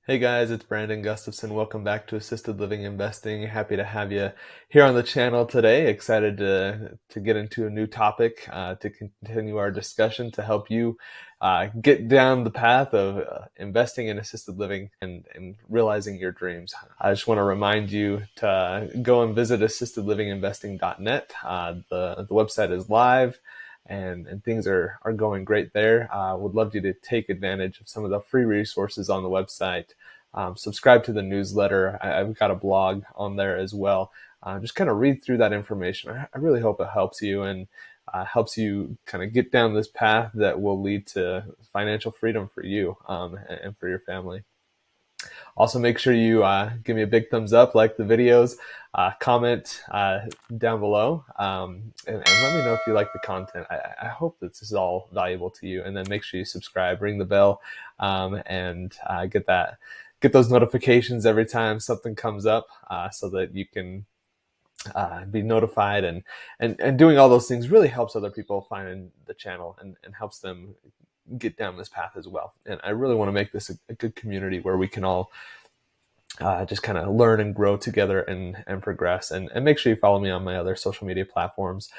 Hey guys, it's Brandon Gustafson. Welcome back to Assisted Living Investing. Happy to have you here on the channel today. Excited to get into a new topic to continue our discussion to help you get down the path of investing in assisted living and realizing your dreams. I just want to remind you to go and visit assistedlivinginvesting.net. The website is live and things are going great there. Would love you to take advantage of some of the free resources on the website. Subscribe to the newsletter. I've got a blog on there as well. Just kind of read through that information. I really hope it helps you and helps you kind of get down this path that will lead to financial freedom for you and for your family. Also, make sure you give me a big thumbs up, like the videos, comment down below, and let me know if you like the content. I hope that this is all valuable to you. And then make sure you subscribe, ring the bell, and get those notifications every time something comes up, so that you can be notified. And doing all those things really helps other people find the channel and helps them get down this path as well. And I really want to make this a good community where we can all just kind of learn and grow together and progress. And make sure you follow me on my other social media platforms.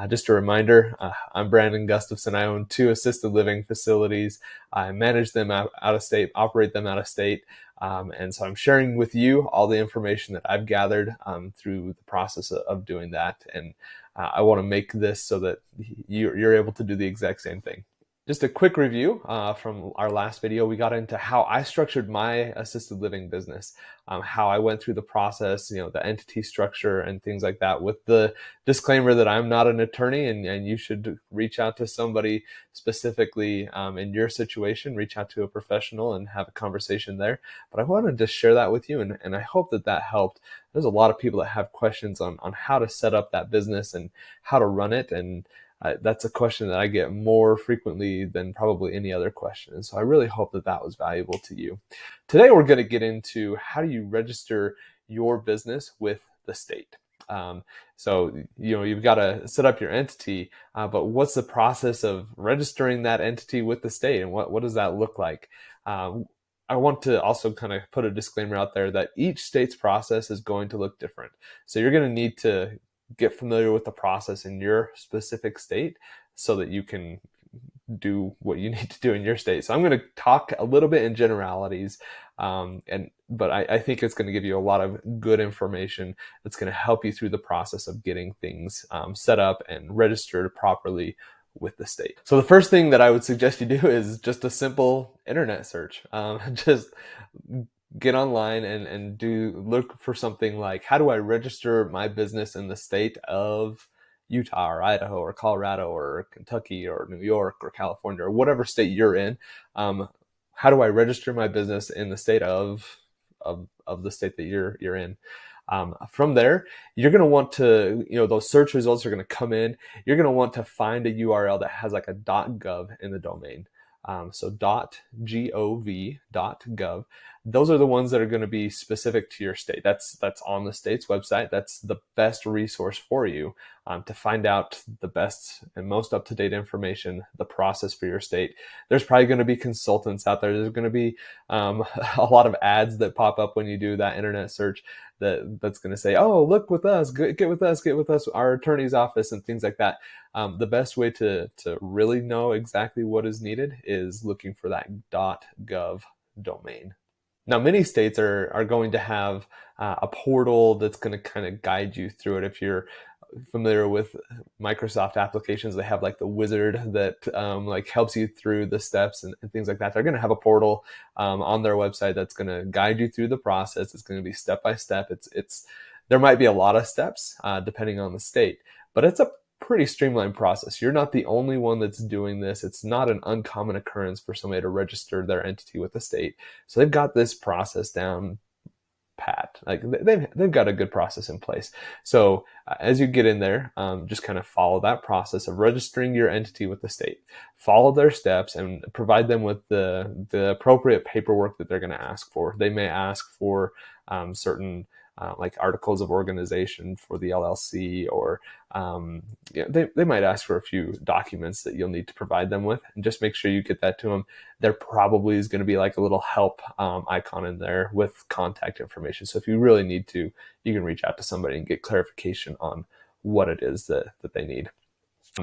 Just a reminder, I'm Brandon Gustafson. I own 2 assisted living facilities. I manage them out of state, operate them out of state. And so I'm sharing with you all the information that I've gathered through the process of doing that. And I want to make this so that you're able to do the exact same thing. Just a quick review from our last video. We got into how I structured my assisted living business, how I went through the process, the entity structure and things like that, with the disclaimer that I'm not an attorney and you should reach out to somebody specifically in your situation, reach out to a professional and have a conversation there. But I wanted to share that with you, and I hope that helped. There's a lot of people that have questions on how to set up that business and how to run it, and that's a question that I get more frequently than probably any other question. And so I really hope that was valuable to you. Today, we're going to get into how do you register your business with the state. So, you've got to set up your entity, but what's the process of registering that entity with the state, and what does that look like? I want to also kind of put a disclaimer out there that each state's process is going to look different. So you're going to need to get familiar with the process in your specific state so that you can do what you need to do in your state. So I'm going to talk a little bit in generalities, but I think it's going to give you a lot of good information that's going to help you through the process of getting things set up and registered properly with the state. So the first thing that I would suggest you do is just a simple internet search. Just get online and look for something like, how do I register my business in the state of Utah or Idaho or Colorado or Kentucky or New York or California or whatever state you're in? How do I register my business in the state of the state that you're in? From there, you're going to want to, those search results are going to come in. You're going to want to find a URL that has like a .gov in the domain. So .gov.gov. Those are the ones that are going to be specific to your state. That's on the state's website. That's the best resource for you to find out the best and most up-to-date information, the process for your state. There's probably going to be consultants out there. There's going to be a lot of ads that pop up when you do that internet search that's going to say, oh, look with us, get with us, our attorney's office and things like that. The best way to really know exactly what is needed is looking for that .gov domain. Now, many states are going to have a portal that's going to kind of guide you through it. If you're familiar with Microsoft applications, they have like the wizard that like helps you through the steps and things like that. They're going to have a portal on their website that's going to guide you through the process. It's going to be step by step. There might be a lot of steps depending on the state, but it's a pretty streamlined process. You're not the only one that's doing this. It's not an uncommon occurrence for somebody to register their entity with the state. So they've got this process down pat. Like they've got a good process in place. So as you get in there, just kind of follow that process of registering your entity with the state. Follow their steps and provide them with the appropriate paperwork that they're going to ask for. They may ask for certain like articles of organization for the LLC, or they might ask for a few documents that you'll need to provide them with, and just make sure you get that to them. There probably is going to be like a little help icon in there with contact information. So if you really need to, you can reach out to somebody and get clarification on what it is that they need.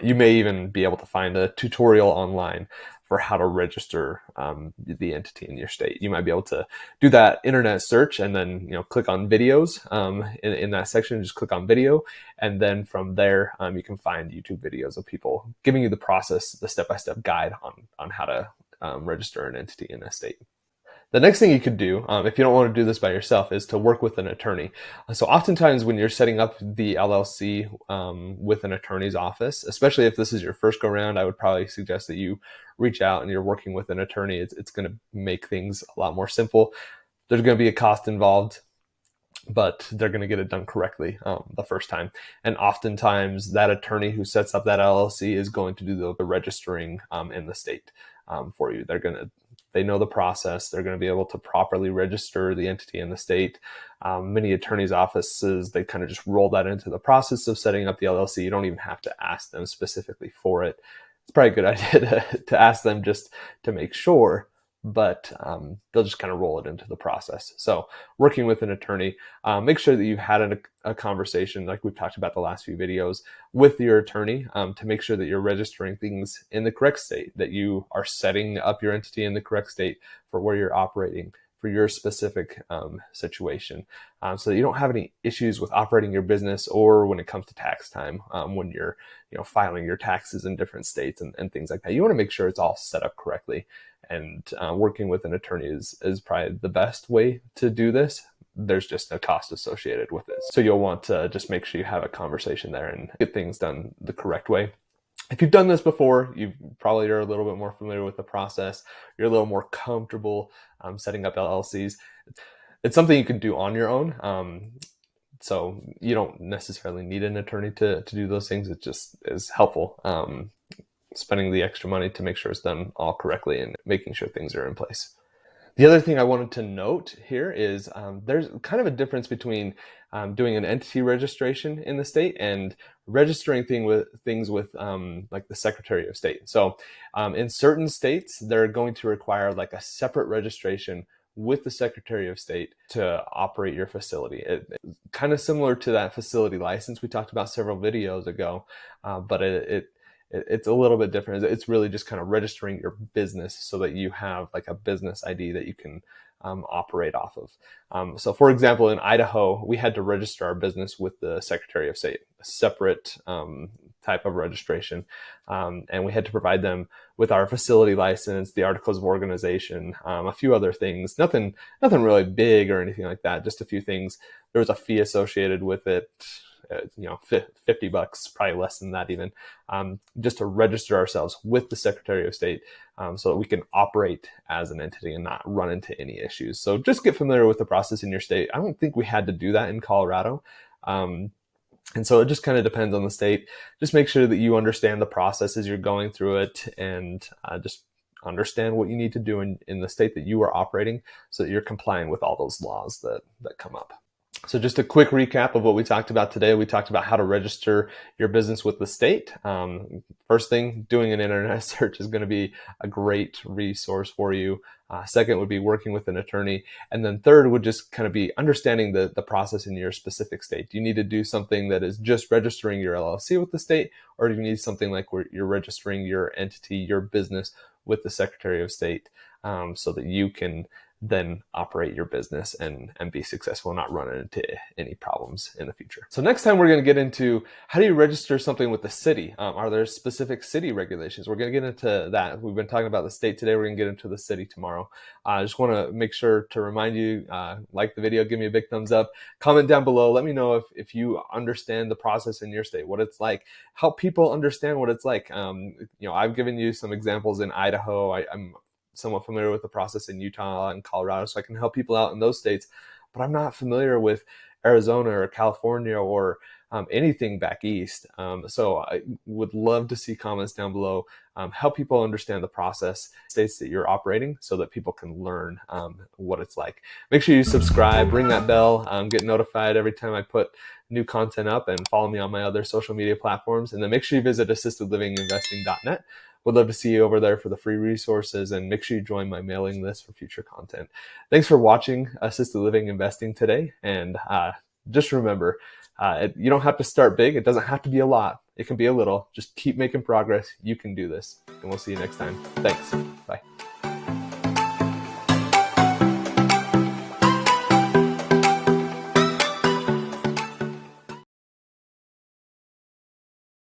You may even be able to find a tutorial online for how to register the entity in your state. You might be able to do that internet search and then click on videos in that section. Just click on video, and then from there you can find YouTube videos of people giving you the process, the step-by-step guide on how to register an entity in a state. The next thing you could do, if you don't want to do this by yourself, is to work with an attorney. So oftentimes when you're setting up the LLC with an attorney's office, especially if this is your first go round, I would probably suggest that you reach out and you're working with an attorney. It's going to make things a lot more simple. There's going to be a cost involved, but they're going to get it done correctly the first time. And oftentimes that attorney who sets up that LLC is going to do the registering in the state for you. They know the process. They're going to be able to properly register the entity in the state. Many attorneys' offices, they kind of just roll that into the process of setting up the LLC. You don't even have to ask them specifically for it. It's probably a good idea to ask them just to make sure, but they'll just kind of roll it into the process. So working with an attorney, make sure that you've had a conversation, like we've talked about the last few videos, with your attorney to make sure that you're registering things in the correct state, that you are setting up your entity in the correct state for where you're operating for your specific situation, so that you don't have any issues with operating your business or when it comes to tax time, when you're filing your taxes in different states and things like that. You want to make sure it's all set up correctly. And working with an attorney is probably the best way to do this. There's just a cost associated with it. So you'll want to just make sure you have a conversation there and get things done the correct way. If you've done this before, you probably are a little bit more familiar with the process. You're a little more comfortable setting up LLCs. It's something you can do on your own. So you don't necessarily need an attorney to do those things. It just is helpful. Spending the extra money to make sure it's done all correctly and making sure things are in place. The other thing I wanted to note here is there's kind of a difference between doing an entity registration in the state and registering things with like the Secretary of State. So in certain states, they're going to require like a separate registration with the Secretary of State to operate your facility. It's kind of similar to that facility license we talked about several videos ago, but it's a little bit different. It's really just kind of registering your business so that you have like a business ID that you can operate off of. So for example, in Idaho, we had to register our business with the Secretary of State, a separate type of registration. And we had to provide them with our facility license, the articles of organization, a few other things, nothing really big or anything like that, just a few things. There was a fee associated with it. $50, probably less than that even, just to register ourselves with the Secretary of State so that we can operate as an entity and not run into any issues. So just get familiar with the process in your state. I don't think we had to do that in Colorado. And so it just kind of depends on the state. Just make sure that you understand the process as you're going through it, and just understand what you need to do in the state that you are operating so that you're complying with all those laws that come up. So just a quick recap of what we talked about today. We talked about how to register your business with the state. First thing, doing an internet search is going to be a great resource for you. Second would be working with an attorney. And then third would just kind of be understanding the process in your specific state. Do you need to do something that is just registering your LLC with the state, or do you need something like where you're registering your entity, your business with the Secretary of State, so that you can then operate your business and be successful, not run into any problems in the future. So next time we're going to get into how do you register something with the city? Are there specific city regulations? We're going to get into that. We've been talking about the state today. We're going to get into the city tomorrow. I just want to make sure to remind you, like the video, give me a big thumbs up, comment down below. Let me know if you understand the process in your state, what it's like, help people understand what it's like. I've given you some examples in Idaho. I'm somewhat familiar with the process in Utah and Colorado, so I can help people out in those states, but I'm not familiar with Arizona or California or anything back east. So I would love to see comments down below. Help people understand the process, states that you're operating, so that people can learn what it's like. Make sure you subscribe, ring that bell, get notified every time I put new content up, and follow me on my other social media platforms. And then make sure you visit assistedlivinginvesting.net. Would love to see you over there for the free resources, and make sure you join my mailing list for future content. Thanks for watching Assisted Living Investing today. And just remember, you don't have to start big. It doesn't have to be a lot. It can be a little. Just keep making progress. You can do this. And we'll see you next time. Thanks. Bye.